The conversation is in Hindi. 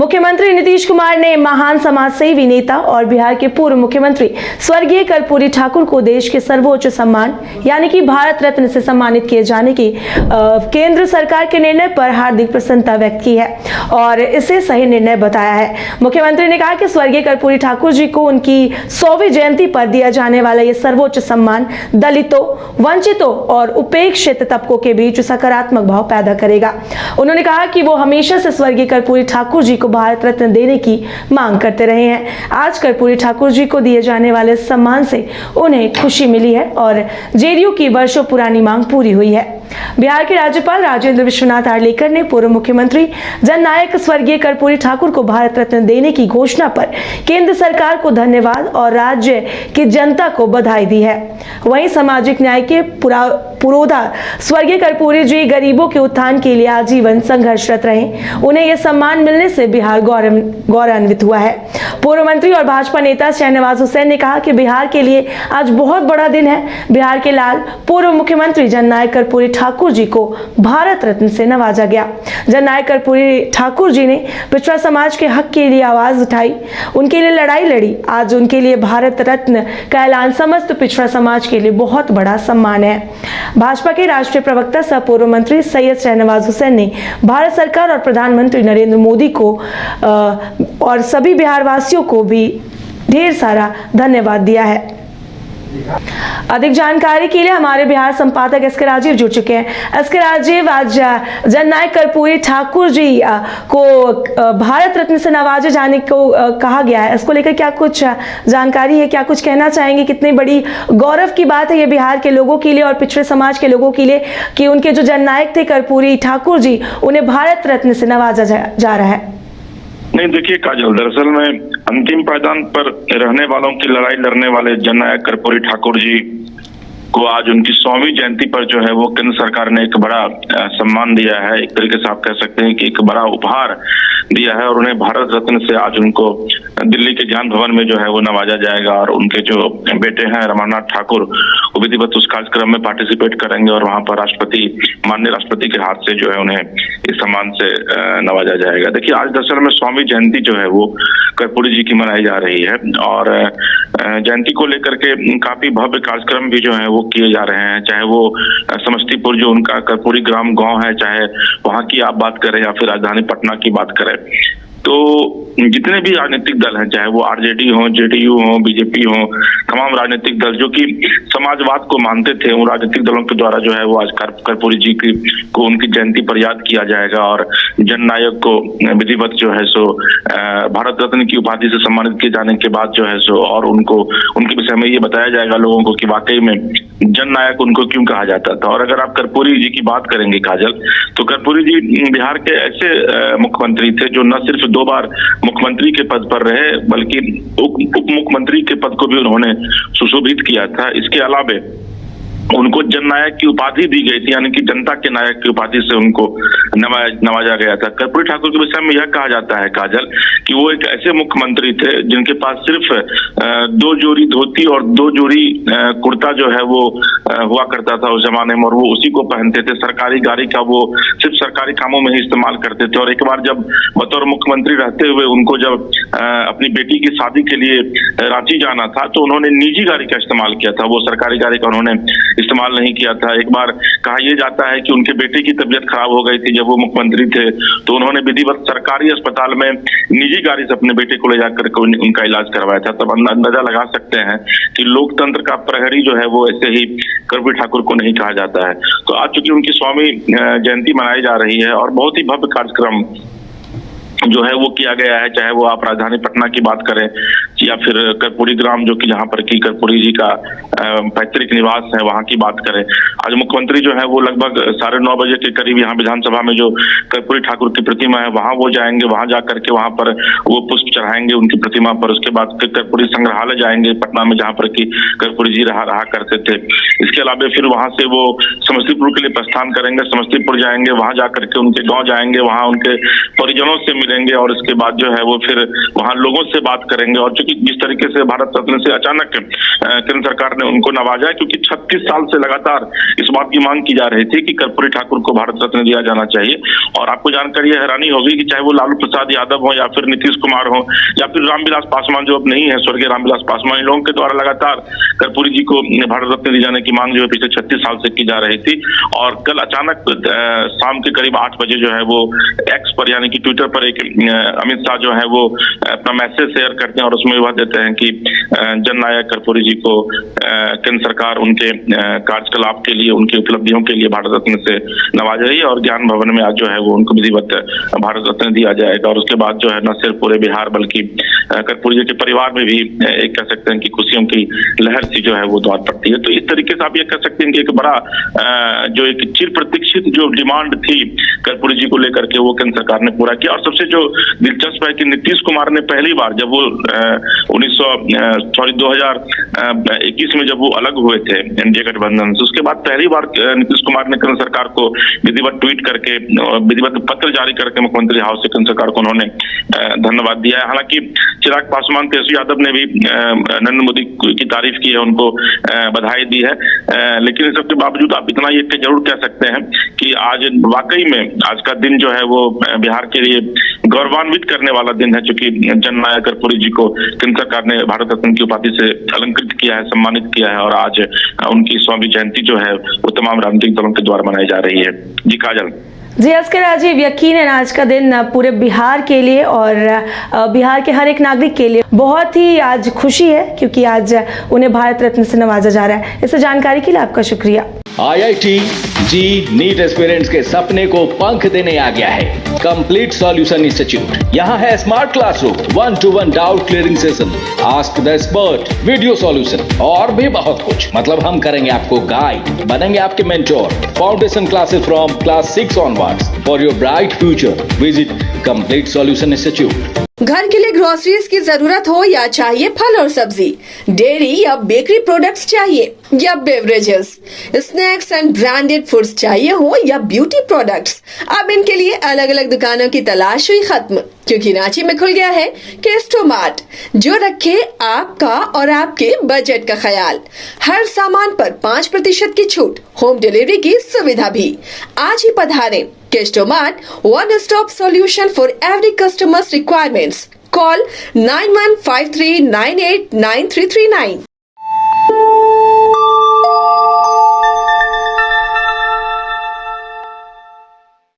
मुख्यमंत्री नीतीश कुमार ने महान समाजसेवी नेता और बिहार के पूर्व मुख्यमंत्री स्वर्गीय कर्पूरी ठाकुर को देश के सर्वोच्च सम्मान यानी कि भारत रत्न से सम्मानित किए जाने की केंद्र सरकार के निर्णय पर हार्दिक प्रसन्नता व्यक्त की है और इसे सही निर्णय बताया है। मुख्यमंत्री ने कहा कि स्वर्गीय कर्पूरी ठाकुर जी को उनकी 100वीं जयंती पर दिया जाने वाला यह सर्वोच्च सम्मान दलितों, वंचितों और उपेक्षित तबकों के बीच सकारात्मक भाव पैदा करेगा। उन्होंने कहा कि वो हमेशा से स्वर्गीय कर्पूरी ठाकुर जी को भारत रत्न देने की मांग करते रहे हैं। आज कर्पूरी ठाकुर जी को दिए जाने वाले सम्मान से उन्हें खुशी मिली है और जेडीयू की वर्षों पुरानी मांग पूरी हुई है। बिहार के राज्यपाल राजेंद्र विश्वनाथ आर्लेकर ने पूर्व मुख्यमंत्री जननायक स्वर्गीय कर्पूरी ठाकुर को भारत रत्न देने की घोषणा पर केंद्र सरकार को धन्यवाद और राज्य की जनता को बधाई दी है। वहीं सामाजिक न्याय के पुरोधा स्वर्गीय कर्पूरी जी गरीबों के उत्थान के लिए आजीवन संघर्षरत रहे। उन्हें यह सम्मान मिलने से बिहार गौरवान्वित हुआ है। पूर्व मंत्री और भाजपा नेता शाहनवाज हुसैन ने कहा कि बिहार के लिए आज बहुत बड़ा दिन है। बिहार के लाल पूर्व मुख्यमंत्री जननायक कर्पूरी ठाकुर जी को भारत रत्न से नवाजा गया। जननायक कर्पूरी ठाकुर जी ने पिछड़ा समाज के हक के लिए आवाज उठाई, उनके लिए लड़ाई लड़ी। आज उनके लिए भारत रत्न का ऐलान समस्त पिछड़ा समाज के लिए बहुत बड़ा सम्मान है। भाजपा के राष्ट्रीय प्रवक्ता सह पूर्व मंत्री सैयद शाहनवाज हुसैन ने भारत सरकार और प्रधानमंत्री नरेंद्र मोदी को और सभी बिहार वासियों को भी ढेर सारा धन्यवाद दिया है। अधिक जानकारी के लिए हमारे बिहार संपादक एस के राजीव जुड़ चुके हैं। एस के राजीव, आज जननायक कर्पूरी ठाकुर जी को भारत रत्न से नवाजे जाने को कहा गया है, इसको लेकर क्या कुछ जानकारी है, क्या कुछ कहना चाहेंगे? कितनी बड़ी गौरव की बात है ये बिहार के लोगों के लिए और पिछड़े समाज के लोगों के लिए कि उनके जो जननायक थे कर्पूरी ठाकुर जी, उन्हें भारत रत्न से नवाजा जा रहा है। नहीं, देखिए काजल, दरअसल में अंतिम पायदान पर रहने वालों की लड़ाई लड़ने वाले जननायक कर्पूरी ठाकुर जी को आज उनकी 100वीं जयंती पर जो है वो केंद्र सरकार ने एक बड़ा सम्मान दिया है। एक तरीके से आप कह सकते हैं कि एक बड़ा उपहार दिया है और उन्हें भारत रत्न से आज उनको दिल्ली के ज्ञान भवन में जो है वो नवाजा जाएगा और उनके जो बेटे हैं रमानाथ ठाकुर वो विधिवत उस कार्यक्रम में पार्टिसिपेट करेंगे और वहां पर माननीय राष्ट्रपति के हाथ से जो है उन्हें इस सम्मान से नवाजा जाएगा। देखिए, आज दरअसल में 100वीं जयंती जो है वो कर्पूरी जी की मनाई जा रही है और जयंती को लेकर के काफी भव्य कार्यक्रम भी जो है वो किए जा रहे हैं। चाहे वो समस्तीपुर जो उनका कर्पूरी ग्राम गांव है, चाहे वहां की आप बात करें या फिर राजधानी पटना की बात करें, तो जितने भी राजनीतिक दल हैं, चाहे वो आरजेडी हो, जेडीयू हो, बीजेपी हो, तमाम राजनीतिक दल जो कि समाजवाद को मानते थे, उन राजनीतिक दलों के द्वारा जो है वो आज कर्पूरी जी को उनकी जयंती पर याद किया जाएगा और जननायक को विधिवत जो है सो भारत रत्न की उपाधि से सम्मानित किए जाने के बाद जो है सो और उनके विषय में ये बताया जाएगा लोगों को कि वाकई में जननायक उनको क्यों कहा जाता था। और अगर आप कर्पूरी जी की बात करेंगे काजल, तो कर्पूरी जी बिहार के ऐसे मुख्यमंत्री थे जो न सिर्फ 2 बार मुख्यमंत्री के पद पर रहे बल्कि उप मुख्यमंत्री के पद को भी उन्होंने सुशोभित किया था। इसके अलावा उनको जननायक की उपाधि दी गई थी, यानी कि जनता के नायक की उपाधि से उनको नवाजा गया था। कर्पूरी ठाकुर के विषय में यह कहा जाता है काजल कि वो एक ऐसे मुख्यमंत्री थे जिनके पास सिर्फ 2 जोड़ी धोती और 2 जोड़ी कुर्ता जो है वो हुआ करता था उस जमाने में और वो उसी को पहनते थे। सरकारी गाड़ी का वो सिर्फ सरकारी कामों में ही इस्तेमाल करते थे और एक बार जब बतौर मुख्यमंत्री रहते हुए उनको जब अपनी बेटी की शादी के लिए रांची जाना था तो उन्होंने निजी गाड़ी का इस्तेमाल किया था, वो सरकारी गाड़ी का उन्होंने इस्तेमाल नहीं किया था। एक बार कहा यह जाता है कि उनके बेटे की तबीयत खराब हो गई थी जब वो मुख्यमंत्री थे, तो उन्होंने विधिवत सरकारी अस्पताल में निजी गाड़ी से अपने बेटे को ले जाकर उनका इलाज करवाया था। तब अंदाजा लगा सकते हैं कि लोकतंत्र का प्रहरी जो है वो ऐसे ही कर्पूरी ठाकुर को नहीं कहा जाता है। तो आज चूंकि उनकी 100वीं जयंती मनाई जा रही है और बहुत ही भव्य कार्यक्रम जो है वो किया गया है, चाहे वो आप राजधानी पटना की बात करें या फिर कर्पूरी ग्राम जो कि जहाँ पर की कर्पूरी जी का पैतृक निवास है वहाँ की बात करें। आज मुख्यमंत्री जो है वो लगभग 9:30 बजे के करीब यहाँ विधानसभा में जो कर्पूरी ठाकुर की प्रतिमा है वहाँ वो जाएंगे, वहाँ जाकर के वहाँ पर वो पुष्प चढ़ाएंगे उनकी प्रतिमा पर। उसके बाद कर्पूरी संग्रहालय जाएंगे पटना में जहाँ पर की कर्पूरी जी रहा करते थे। इसके अलावा फिर वहाँ से वो समस्तीपुर के लिए प्रस्थान करेंगे, समस्तीपुर जाएंगे, वहाँ जाकर के उनके गाँव जाएंगे, वहाँ उनके परिजनों से मिलेंगे और इसके बाद जो है वो फिर वहाँ लोगों से बात करेंगे। और चूंकि कि जिस तरीके से भारत रत्न से अचानक केंद्र सरकार ने उनको नवाजा है, क्योंकि 36 साल से लगातार इस बात की मांग की जा रही थी कि कर्पूरी ठाकुर को भारत रत्न दिया जाना चाहिए। और आपको जानकर यह हैरानी होगी कि चाहे वो लालू प्रसाद यादव हो या फिर नीतीश कुमार हो या फिर रामविलास पासवान जो अब नहीं है, स्वर्गीय रामविलास पासवान, इन लोगों के द्वारा लगातार कर्पूरी जी को भारत रत्न दिए जाने की मांग जो है पिछले 36 साल से की जा रही थी। और कल अचानक शाम के करीब 8 बजे जो है वो एक्स पर यानी कि ट्विटर पर एक अमित शाह जो है वो अपना मैसेज शेयर करते हैं और उसमें वह देते हैं कि जननायक कर्पूरी जी को केंद्र सरकार उनके कार्यकलाप के लिए, उनकी उपलब्धियों के लिए भारत रत्न से नवाज रही है और ज्ञान भवन में आज जो है वो उनको विधिवत भारत रत्न दिया जाएगा। और उसके बाद जो है न सिर्फ पूरे बिहार बल्कि कर्पूरी जी के परिवार में भी एक कह सकते हैं कि खुशियों की लहर सी जो है वो द्वार पड़ती है। तो इस तरीके से आप ये कह सकते हैं कि एक बड़ा जो एक चिर प्रतीक्षित जो डिमांड थी कर्पूरी जी को लेकर के वो केंद्र सरकार ने पूरा किया। और सबसे जो दिलचस्प है कि नीतीश कुमार ने पहली बार जब वो 2021 में जब वो अलग हुए थे एनडीए गठबंधन से, उसके बाद पहली बार नीतीश कुमार ने केंद्र सरकार को विधिवत ट्वीट करके, विधिवत पत्र जारी करके मुख्यमंत्री हाउस से केंद्र सरकार को उन्होंने धन्यवाद दिया है। हालांकि चिराग पासवान, तेजस्वी यादव ने भी नरेंद्र मोदी की तारीफ की है, उनको बधाई दी है। लेकिन इस सबके बावजूद आप इतना ये जरूर कह सकते हैं कि आज वाकई में आज का दिन जो है वो बिहार के लिए गौरवान्वित करने वाला दिन है, क्योंकि जननायक कर्पूरी जी को केंद्र सरकार ने भारत रत्न की उपाधि से अलंकृत किया है, सम्मानित किया है। और आज उनकी 100वीं जयंती जो है वो तमाम राजनीतिक दलों के द्वारा मनाई जा रही है। जी काजल। जी एस के राजीव, यकीनन आज का दिन पूरे बिहार के लिए और बिहार के हर एक नागरिक के लिए बहुत ही आज खुशी है, क्योंकि आज उन्हें भारत रत्न से नवाजा जा रहा है। इस जानकारी के लिए आपका शुक्रिया। IIT जी नीट एस्पिरेंट्स के सपने को पंख देने आ गया है कंप्लीट सॉल्यूशन इंस्टीट्यूट। यहाँ है smart classroom, 1-to-1 doubt clearing session, ask the expert, video solution और भी बहुत कुछ। मतलब हम करेंगे आपको गाइड, बनेंगे आपके mentor. Foundation classes from class 6 onwards for your bright future. Visit complete solution institute. घर के लिए ग्रोसरीज की जरूरत हो या चाहिए फल और सब्जी, डेयरी या बेकरी प्रोडक्ट्स चाहिए या beverages, snacks and branded foods चाहिए हो या ब्यूटी प्रोडक्ट्स, अब इनके लिए अलग अलग दुकानों की तलाश हुई खत्म, क्योंकि रांची में खुल गया है केस्टोमार्ट, जो रखे आपका और आपके बजट का ख्याल। हर सामान पर 5% की छूट, होम डिलीवरी की सुविधा भी। आज ही पधारें केस्टोमार्ट, one stop solution for every customer's requirements. Call 9153989339.